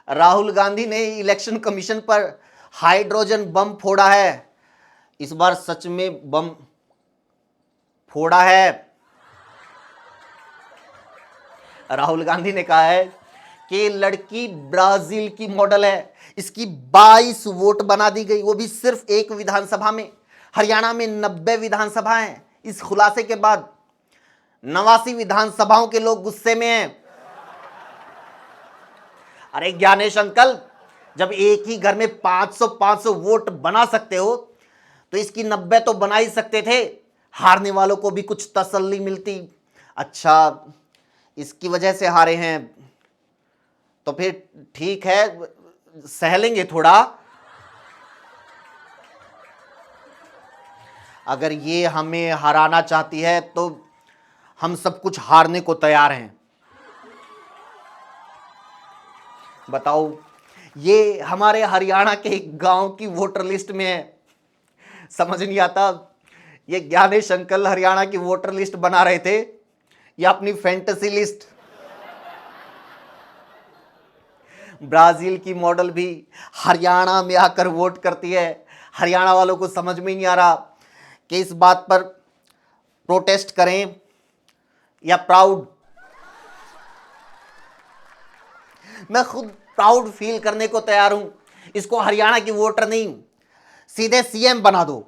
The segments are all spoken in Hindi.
राहुल गांधी ने इलेक्शन कमीशन पर हाइड्रोजन बम फोड़ा है। इस बार सच में बम फोड़ा है। राहुल गांधी ने कहा है कि लड़की ब्राजील की मॉडल है, इसकी 22 वोट बना दी गई, वो भी सिर्फ एक विधानसभा में। हरियाणा में 90 विधानसभा हैं। इस खुलासे के बाद 89 विधानसभाओं के लोग गुस्से में हैं। अरे ज्ञानेश अंकल, जब एक ही घर में 500 वोट बना सकते हो तो इसकी 90 तो बना ही सकते थे, हारने वालों को भी कुछ तसल्ली मिलती। अच्छा, इसकी वजह से हारे हैं तो फिर ठीक है, सह लेंगे थोड़ा। अगर ये हमें हराना चाहती है तो हम सब कुछ हारने को तैयार हैं। बताओ, ये हमारे हरियाणा के एक गांव की वोटर लिस्ट में है। समझ नहीं आता, ये ज्ञानेश अंकल हरियाणा की वोटर लिस्ट बना रहे थे या अपनी फैंटेसी लिस्ट। ब्राजील की मॉडल भी हरियाणा में आकर वोट करती है। हरियाणा वालों को समझ में नहीं आ रहा कि इस बात पर प्रोटेस्ट करें या प्राउड। मैं खुद प्राउड फील करने को तैयार हूं। इसको हरियाणा की वोटर नहीं, सीधे सीएम बना दो।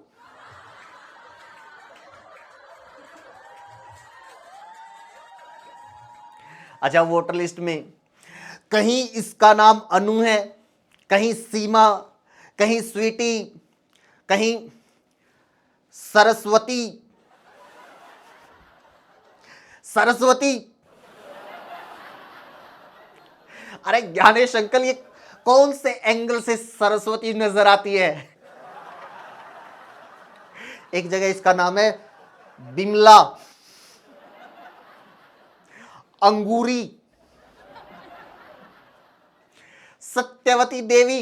अच्छा, वोटर लिस्ट में कहीं इसका नाम अनु है, कहीं सीमा, कहीं स्वीटी, कहीं सरस्वती। सरस्वती, अरे ज्ञानेश अंकल, ये कौन से एंगल से सरस्वती नजर आती है? एक जगह इसका नाम है बिमला, अंगूरी, सत्यवती देवी।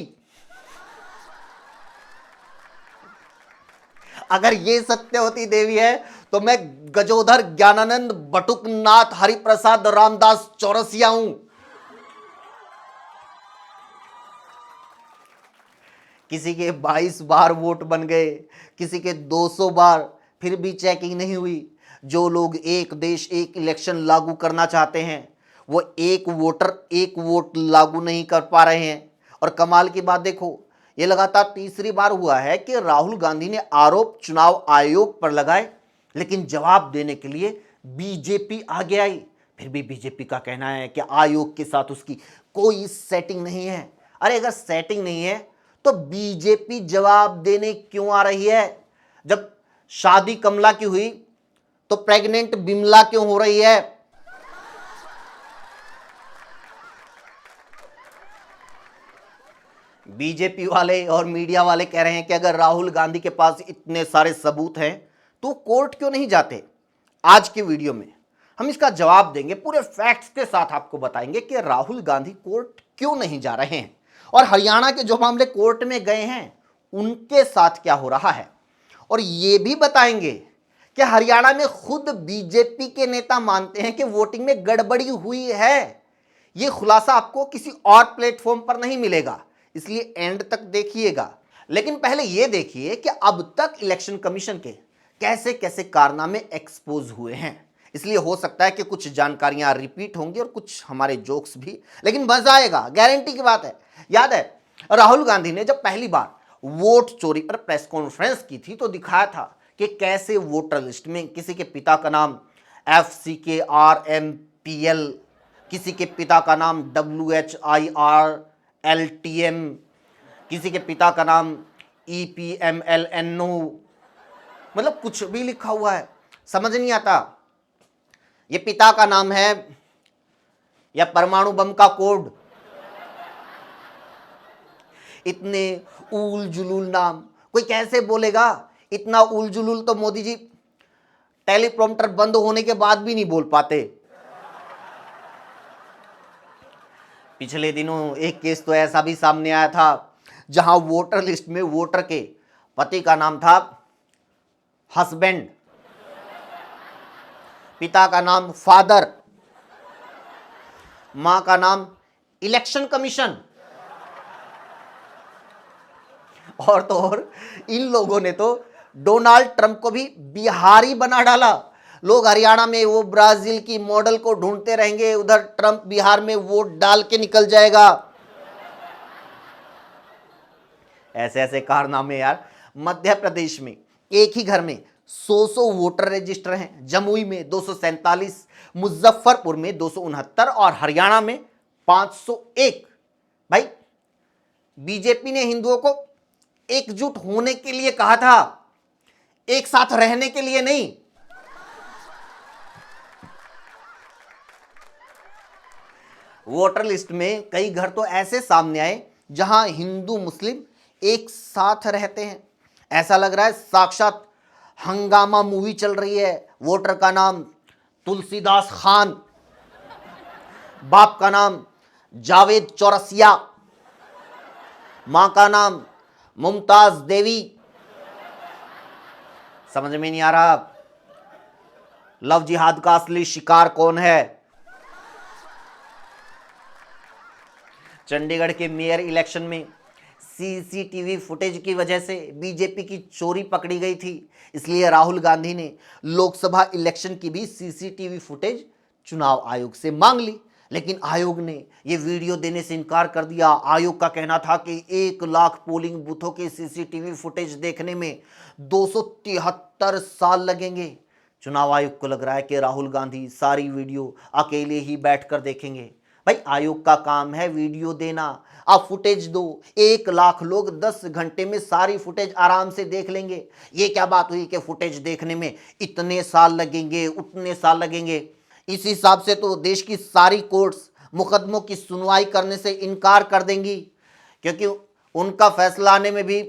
अगर ये सत्यवती देवी है तो मैं गजोधर ज्ञानानंद बटुकनाथ हरिप्रसाद रामदास चौरसिया हूं। किसी के 22 बार वोट बन गए, किसी के 200 बार, फिर भी चेकिंग नहीं हुई। जो लोग एक देश एक इलेक्शन लागू करना चाहते हैं वो एक वोटर एक वोट लागू नहीं कर पा रहे हैं। और कमाल की बात देखो, ये लगातार तीसरी बार हुआ है कि राहुल गांधी ने आरोप चुनाव आयोग पर लगाए, लेकिन जवाब देने के लिए बीजेपी आगे आई। फिर भी बीजेपी का कहना है कि आयोग के साथ उसकी कोई सेटिंग नहीं है। अरे अगर सेटिंग नहीं है तो बीजेपी जवाब देने क्यों आ रही है? जब शादी कमला की हुई तो प्रेग्नेंट बिमला क्यों हो रही है? बीजेपी वाले और मीडिया वाले कह रहे हैं कि अगर राहुल गांधी के पास इतने सारे सबूत हैं तो कोर्ट क्यों नहीं जाते? आज की वीडियो में हम इसका जवाब देंगे, पूरे फैक्ट्स के साथ आपको बताएंगे कि राहुल गांधी कोर्ट क्यों नहीं जा रहे हैं और हरियाणा के जो मामले कोर्ट में गए हैं उनके साथ क्या हो रहा है। और यह भी बताएंगे कि हरियाणा में खुद बीजेपी के नेता मानते हैं कि वोटिंग में गड़बड़ी हुई है। यह खुलासा आपको किसी और प्लेटफॉर्म पर नहीं मिलेगा, इसलिए एंड तक देखिएगा। लेकिन पहले यह देखिए कि अब तक इलेक्शन कमीशन के कैसे कैसे कारनामे एक्सपोज हुए हैं। इसलिए हो सकता है कि कुछ जानकारियां रिपीट होंगी और कुछ हमारे जोक्स भी, लेकिन मजा आएगा, गारंटी की बात है। याद है राहुल गांधी ने जब पहली बार वोट चोरी पर प्रेस कॉन्फ्रेंस की थी तो दिखाया था कि कैसे वोटर लिस्ट में किसी के पिता का नाम FCKRMPL, किसी के पिता का नाम WHIRLTM, किसी के पिता का नाम EPMLNO, मतलब कुछ भी लिखा हुआ है, समझ नहीं आता ये पिता का नाम है या परमाणु बम का कोड। इतने उल जुलूल नाम कोई कैसे बोलेगा? इतना उल जुलूल तो मोदी जी टेलीप्रॉम्प्टर बंद होने के बाद भी नहीं बोल पाते। पिछले दिनों एक केस तो ऐसा भी सामने आया था जहां वोटर लिस्ट में वोटर के पति का नाम था हस्बैंड, पिता का नाम फादर, मां का नाम इलेक्शन कमीशन। और तो और इन लोगों ने तो डोनाल्ड ट्रंप को भी बिहारी बना डाला। लोग हरियाणा में वो ब्राजील की मॉडल को ढूंढते रहेंगे, उधर ट्रंप बिहार में वोट डाल के निकल जाएगा। ऐसे ऐसे कारनामे यार। मध्य प्रदेश में एक ही घर में 100 वोटर रजिस्टर हैं, जमुई में 247, मुजफ्फरपुर में 269 और हरियाणा में 501। भाई, बीजेपी ने हिंदुओं को एकजुट होने के लिए कहा था, एक साथ रहने के लिए नहीं। वोटर लिस्ट में कई घर तो ऐसे सामने आए जहां हिंदू मुस्लिम एक साथ रहते हैं। ऐसा लग रहा है साक्षात हंगामा मूवी चल रही है। वोटर का नाम तुलसीदास खान, बाप का नाम जावेद चौरसिया, मां का नाम मुमताज देवी। समझ में नहीं आ रहा लव जिहाद का असली शिकार कौन है। चंडीगढ़ के मेयर इलेक्शन में सीसीटीवी फुटेज की वजह से बीजेपी की चोरी पकड़ी गई थी, इसलिए राहुल गांधी ने लोकसभा इलेक्शन की भी सीसीटीवी फुटेज चुनाव आयोग से मांग ली, लेकिन आयोग ने यह वीडियो देने से इनकार कर दिया। आयोग का कहना था कि 1 लाख पोलिंग बूथों के सीसीटीवी फुटेज देखने में 273 साल लगेंगे। चुनाव आयोग को लग रहा है कि राहुल गांधी सारी वीडियो अकेले ही बैठकर देखेंगे। भाई, आयोग का काम है वीडियो देना, आप फुटेज दो। 1 लाख लोग 10 घंटे में सारी फुटेज आराम से देख लेंगे। ये क्या बात हुई कि फुटेज देखने में इतने साल लगेंगे, उतने साल लगेंगे। इस हिसाब से तो देश की सारी कोर्ट्स मुकदमों की सुनवाई करने से इनकार कर देंगी, क्योंकि उनका फैसला आने में भी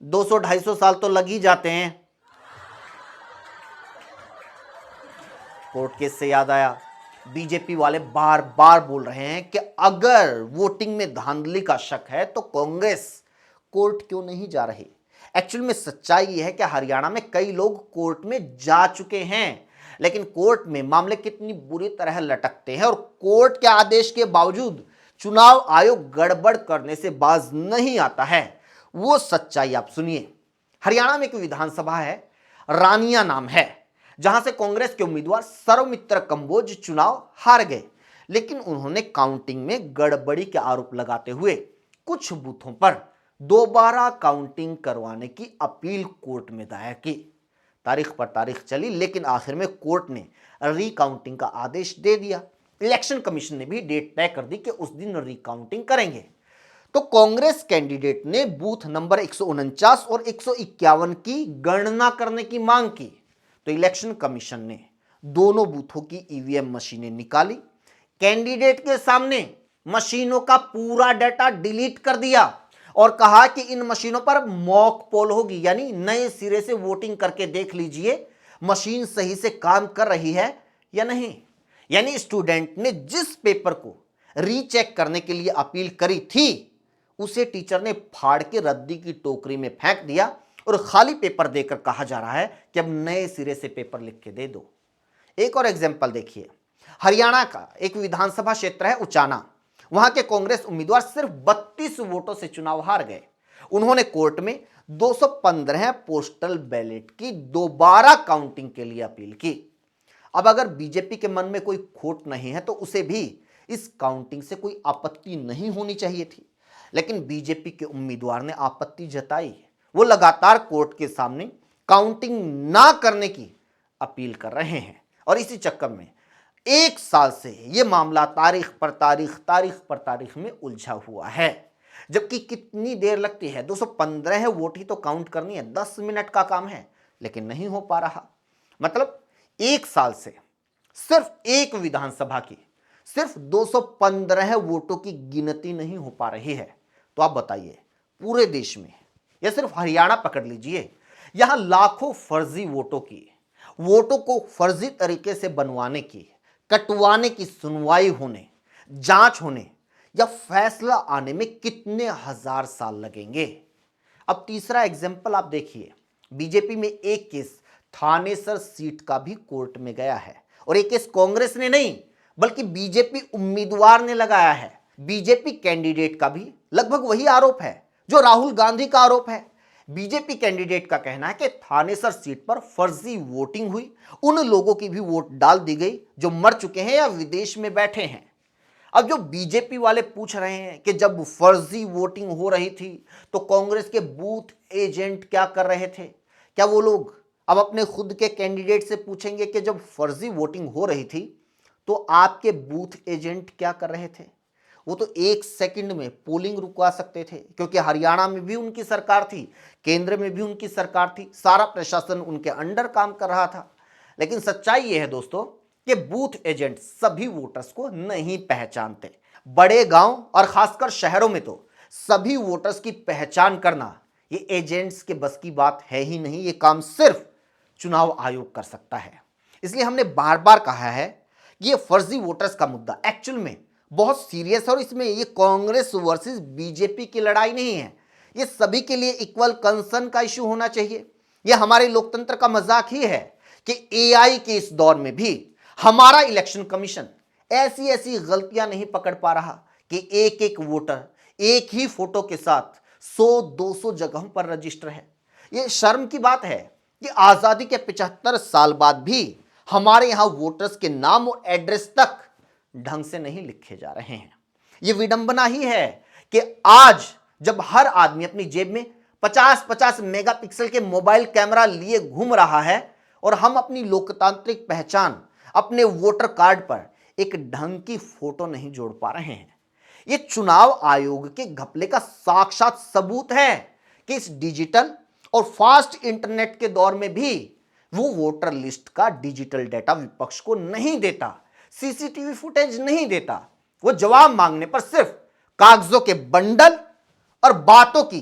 200-250 साल तो लग ही जाते हैं। कोर्ट केस से याद आया, बीजेपी वाले बार बार बोल रहे हैं कि अगर वोटिंग में धांधली का शक है तो कांग्रेस कोर्ट क्यों नहीं जा रही। एक्चुअल में सच्चाई यह है कि हरियाणा में कई लोग कोर्ट में जा चुके हैं, लेकिन कोर्ट में मामले कितनी बुरी तरह लटकते हैं और कोर्ट के आदेश के बावजूद चुनाव आयोग गड़बड़ करने से बाज नहीं आता है, वो सच्चाई आप सुनिए। हरियाणा में एक विधानसभा है, रानिया नाम है, जहां से कांग्रेस के उम्मीदवार सर्वमित्र कंबोज चुनाव हार गए, लेकिन उन्होंने काउंटिंग में गड़बड़ी के आरोप लगाते हुए कुछ बूथों पर दोबारा काउंटिंग करवाने की अपील कोर्ट में दायर की। तारीख पर तारीख चली, लेकिन आखिर में कोर्ट ने रिकाउंटिंग का आदेश दे दिया। इलेक्शन कमीशन ने भी डेट तय कर दी कि उस दिन रिकाउंटिंग करेंगे। तो कांग्रेस कैंडिडेट ने बूथ नंबर 149 और 151 की गणना करने की मांग की, तो इलेक्शन कमीशन ने दोनों बूथों की ईवीएम मशीनें निकाली, कैंडिडेट के सामने मशीनों का पूरा डाटा डिलीट कर दिया और कहा कि इन मशीनों पर मॉक पोल होगी, यानी नए सिरे से वोटिंग करके देख लीजिए मशीन सही से काम कर रही है या नहीं। यानी स्टूडेंट ने जिस पेपर को रीचेक करने के लिए अपील करी थी उसे टीचर ने फाड़ के रद्दी की टोकरी में फेंक दिया और खाली पेपर देकर कहा जा रहा है कि अब नए सिरे से पेपर लिख के दे दो। एक और एग्जाम्पल देखिए, हरियाणा का एक विधानसभा क्षेत्र है उचाना। वहां के कांग्रेस उम्मीदवार सिर्फ 32 वोटों से चुनाव हार गए। उन्होंने कोर्ट में 215 पोस्टल बैलेट की दोबारा काउंटिंग के लिए अपील की। अब अगर बीजेपी के मन में कोई खोट नहीं है तो उसे भी इस काउंटिंग से कोई आपत्ति नहीं होनी चाहिए थी, लेकिन बीजेपी के उम्मीदवार ने आपत्ति जताई। वो लगातार कोर्ट के सामने काउंटिंग ना करने की अपील कर रहे हैं और इसी चक्कर में 1 साल से यह मामला तारीख पर तारीख में उलझा हुआ है। जबकि कितनी देर लगती है, 215 वोट ही तो काउंट करनी है, 10 मिनट का काम है, लेकिन नहीं हो पा रहा। मतलब 1 साल से सिर्फ एक विधानसभा की सिर्फ 215 वोटों की गिनती नहीं हो पा रही है। तो आप बताइए, पूरे देश में या सिर्फ हरियाणा पकड़ लीजिए, यहां लाखों फर्जी वोटों को फर्जी तरीके से बनवाने की, कटवाने की सुनवाई होने, जांच होने या फैसला आने में कितने हजार साल लगेंगे। अब तीसरा एग्जाम्पल आप देखिए, बीजेपी में एक केस थानेसर सीट का भी कोर्ट में गया है और एक केस कांग्रेस ने नहीं बल्कि बीजेपी उम्मीदवार ने लगाया है। बीजेपी कैंडिडेट का भी लगभग वही आरोप है। जो राहुल गांधी का आरोप है। बीजेपी कैंडिडेट का कहना है कि थानेसर सीट पर फर्जी वोटिंग हुई, उन लोगों की भी वोट डाल दी गई जो मर चुके हैं या विदेश में बैठे हैं। अब जो बीजेपी वाले पूछ रहे हैं कि जब फर्जी वोटिंग हो रही थी तो कांग्रेस के बूथ एजेंट क्या कर रहे थे, क्या वो लोग अब अपने खुद के कैंडिडेट से पूछेंगे कि जब फर्जी वोटिंग हो रही थी तो आपके बूथ एजेंट क्या कर रहे थे? वो तो 1 सेकंड में पोलिंग रुकवा सकते थे, क्योंकि हरियाणा में भी उनकी सरकार थी, केंद्र में भी उनकी सरकार थी, सारा प्रशासन उनके अंडर काम कर रहा था। लेकिन सच्चाई यह है दोस्तों कि बूथ एजेंट सभी वोटर्स को नहीं पहचानते। बड़े गांव और खासकर शहरों में तो सभी वोटर्स की पहचान करना ये एजेंट्स के बस की बात है ही नहीं। ये काम सिर्फ चुनाव आयोग कर सकता है। इसलिए हमने बार बार कहा है कि ये फर्जी वोटर्स का मुद्दा एक्चुअल में बहुत सीरियस है और इसमें ये कांग्रेस वर्सेस बीजेपी की लड़ाई नहीं है। ये सभी के लिए इक्वल कंसर्न का इश्यू होना चाहिए। ये हमारे लोकतंत्र का मजाक ही है कि एआई के इस दौर में भी हमारा इलेक्शन कमीशन ऐसी ऐसी गलतियां नहीं पकड़ पा रहा कि एक एक वोटर एक ही फोटो के साथ 100-200 जगहों पर रजिस्टर है। ये शर्म की बात है कि आजादी के 75 साल बाद भी हमारे यहां वोटर्स के नाम और एड्रेस तक ढंग से नहीं लिखे जा रहे हैं। यह विडंबना ही है कि आज जब हर आदमी अपनी जेब में 50-50 मेगापिक्सल के मोबाइल कैमरा लिए घूम रहा है और हम अपनी लोकतांत्रिक पहचान अपने वोटर कार्ड पर एक ढंग की फोटो नहीं जोड़ पा रहे हैं। यह चुनाव आयोग के घपले का साक्षात सबूत है कि इस डिजिटल और फास्ट इंटरनेट के दौर में भी वो वोटर लिस्ट का डिजिटल डेटा विपक्ष को नहीं देता, सीसीटीवी फुटेज नहीं देता। वो जवाब मांगने पर सिर्फ कागजों के बंडल और बातों की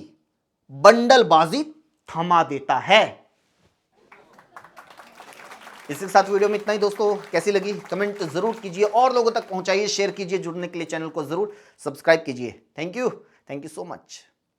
बंडलबाजी थमा देता है। इसके साथ वीडियो में इतना ही दोस्तों। कैसी लगी कमेंट जरूर कीजिए और लोगों तक पहुंचाइए, शेयर कीजिए। जुड़ने के लिए चैनल को जरूर सब्सक्राइब कीजिए। Thank you so much.